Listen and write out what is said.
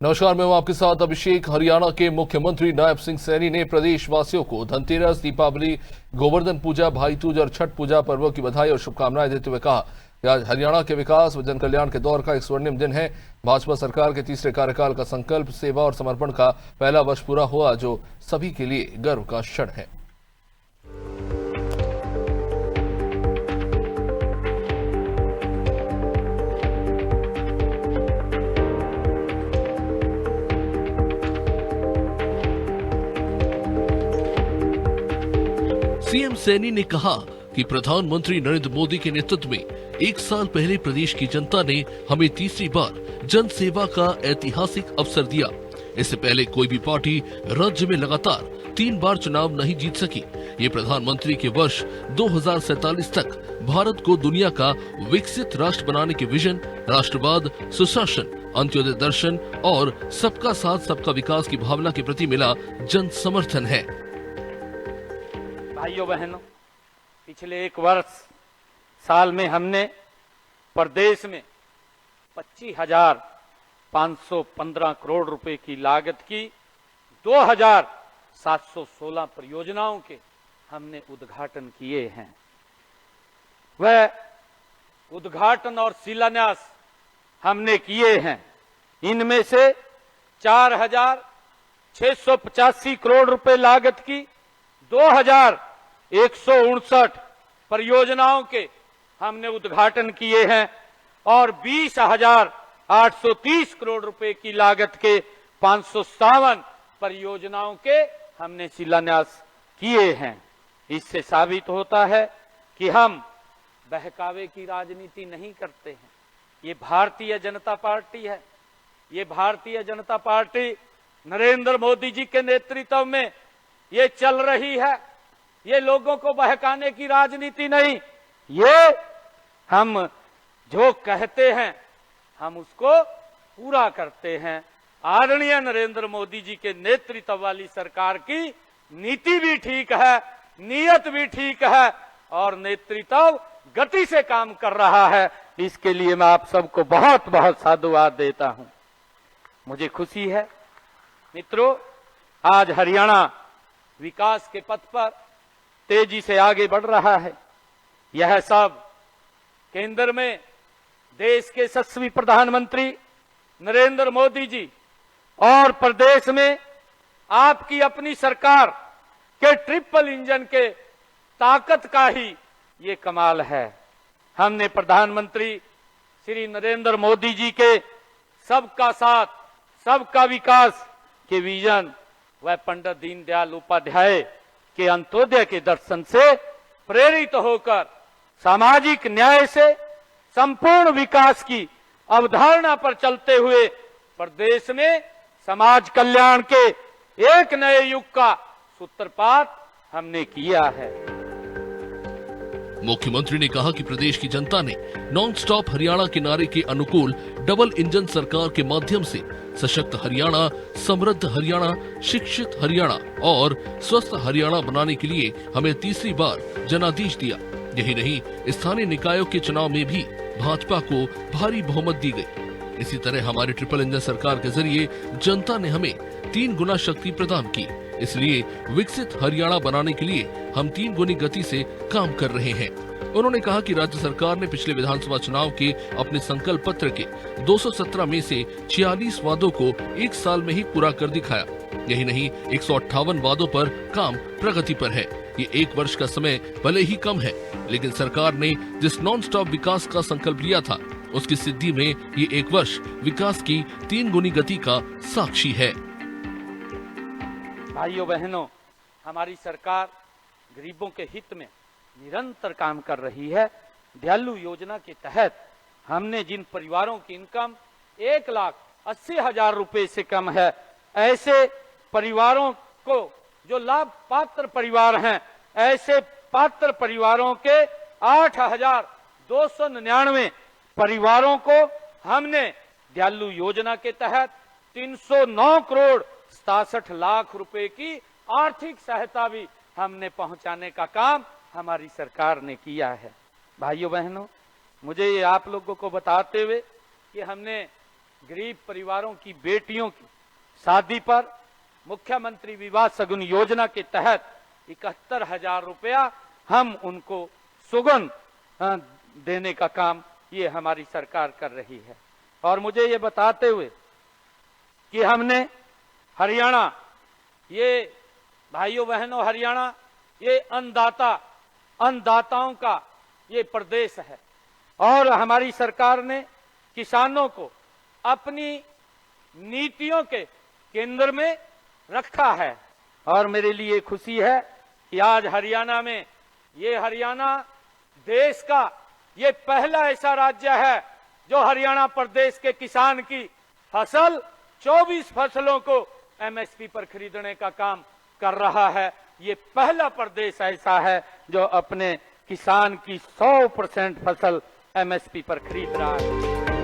नमस्कार, मैं हूं आपके साथ अभिषेक। हरियाणा के मुख्यमंत्री नायब सिंह सैनी ने प्रदेशवासियों को धनतेरस, दीपावली, गोवर्धन पूजा, भाई दूज और छठ पूजा पर्वों की बधाई और शुभकामनाएं देते हुए कहा कि आज हरियाणा के विकास व जन कल्याण के दौर का एक स्वर्णिम दिन है। भाजपा सरकार के तीसरे कार्यकाल का संकल्प, सेवा और समर्पण का पहला वर्ष पूरा हुआ, जो सभी के लिए गर्व का क्षण है। सीएम सैनी ने कहा कि प्रधानमंत्री नरेंद्र मोदी के नेतृत्व में एक साल पहले प्रदेश की जनता ने हमें तीसरी बार जन सेवा का ऐतिहासिक अवसर दिया। इससे पहले कोई भी पार्टी राज्य में लगातार 3 बार चुनाव नहीं जीत सकी। ये प्रधानमंत्री के वर्ष 2047 तक भारत को दुनिया का विकसित राष्ट्र बनाने के विजन, राष्ट्रवाद, सुशासन, अंत्योदय दर्शन और सबका साथ सबका विकास की भावना के प्रति मिला जन समर्थन है। भाइयों बहनों, पिछले एक वर्ष साल में हमने प्रदेश में 25,515 करोड़ रुपए की लागत की 2,716 परियोजनाओं के हमने उद्घाटन किए हैं। वह उद्घाटन और शिलान्यास हमने किए हैं। इनमें से 4,685 करोड़ रुपए लागत की 2,159 परियोजनाओं के हमने उद्घाटन किए हैं और 20,830 करोड़ रुपए की लागत के 557 परियोजनाओं के हमने शिलान्यास किए हैं। इससे साबित होता है कि हम बहकावे की राजनीति नहीं करते हैं। ये भारतीय जनता पार्टी है। ये भारतीय जनता पार्टी नरेंद्र मोदी जी के नेतृत्व में ये चल रही है। ये लोगों को बहकाने की राजनीति नहीं। ये हम जो कहते हैं हम उसको पूरा करते हैं। आदरणीय नरेंद्र मोदी जी के नेतृत्व वाली सरकार की नीति भी ठीक है, नीयत भी ठीक है और नेतृत्व गति से काम कर रहा है। इसके लिए मैं आप सबको बहुत बहुत साधुवाद देता हूं। मुझे खुशी है मित्रों, आज हरियाणा विकास के पथ पर तेजी से आगे बढ़ रहा है। यह सब केंद्र में देश के यशस्वी प्रधानमंत्री नरेंद्र मोदी जी और प्रदेश में आपकी अपनी सरकार के ट्रिपल इंजन के ताकत का ही ये कमाल है। हमने प्रधानमंत्री श्री नरेंद्र मोदी जी के सबका साथ सबका विकास के विजन वह पंडित दीनदयाल उपाध्याय के अंत्योदय के दर्शन से प्रेरित होकर सामाजिक न्याय से संपूर्ण विकास की अवधारणा पर चलते हुए प्रदेश में समाज कल्याण के एक नए युग का सूत्रपात हमने किया है। मुख्यमंत्री ने कहा कि प्रदेश की जनता ने नॉन स्टॉप हरियाणा के नारे के अनुकूल डबल इंजन सरकार के माध्यम से सशक्त हरियाणा, समृद्ध हरियाणा, शिक्षित हरियाणा और स्वस्थ हरियाणा बनाने के लिए हमें तीसरी बार जनादेश दिया। यही नहीं, स्थानीय निकायों के चुनाव में भी भाजपा को भारी बहुमत दी गई। इसी तरह हमारी ट्रिपल इंजन सरकार के जरिए जनता ने हमें 3 गुना शक्ति प्रदान की। इसलिए विकसित हरियाणा बनाने के लिए हम 3 गुनी गति से काम कर रहे हैं। उन्होंने कहा कि राज्य सरकार ने पिछले विधानसभा चुनाव के अपने संकल्प पत्र के 217 में से 46 वादों को 1 साल में ही पूरा कर दिखाया। यही नहीं, 158 वादों पर काम प्रगति पर है। ये 1 वर्ष का समय भले ही कम है, लेकिन सरकार ने जिस नॉन स्टॉप विकास का संकल्प लिया था उसकी सिद्धि में ये 1 वर्ष विकास की 3 गुनी गति का साक्षी है। भाइयों बहनों, हमारी सरकार गरीबों के हित में निरंतर काम कर रही है। दयालु योजना के तहत हमने जिन परिवारों की इनकम 1,80,000 रुपए से कम है, ऐसे परिवारों को जो लाभ पात्र परिवार हैं, ऐसे पात्र परिवारों के 8,299 परिवारों को हमने दयालु योजना के तहत 309 करोड़ 67 लाख रुपए की आर्थिक सहायता भी हमने पहुंचाने का काम हमारी सरकार ने किया है। भाइयों बहनों, मुझे ये आप लोगों को बताते हुए कि हमने गरीब परिवारों की बेटियों की शादी पर मुख्यमंत्री विवाह शगुन योजना के तहत 71,000 रुपया हम उनको सुगन देने का काम ये हमारी सरकार कर रही है। और मुझे ये बताते हुए कि हमने हरियाणा, ये भाइयों बहनों, हरियाणा ये अन्नदाताओं का ये प्रदेश है और हमारी सरकार ने किसानों को अपनी नीतियों के केंद्र में रखा है। और मेरे लिए खुशी है कि आज हरियाणा में, ये हरियाणा देश का ये पहला ऐसा राज्य है जो हरियाणा प्रदेश के किसान की फसल 24 फसलों को एमएसपी पर खरीदने का काम कर रहा है। ये पहला प्रदेश ऐसा है जो अपने किसान की 100% फसल एमएसपी पर खरीद रहा है।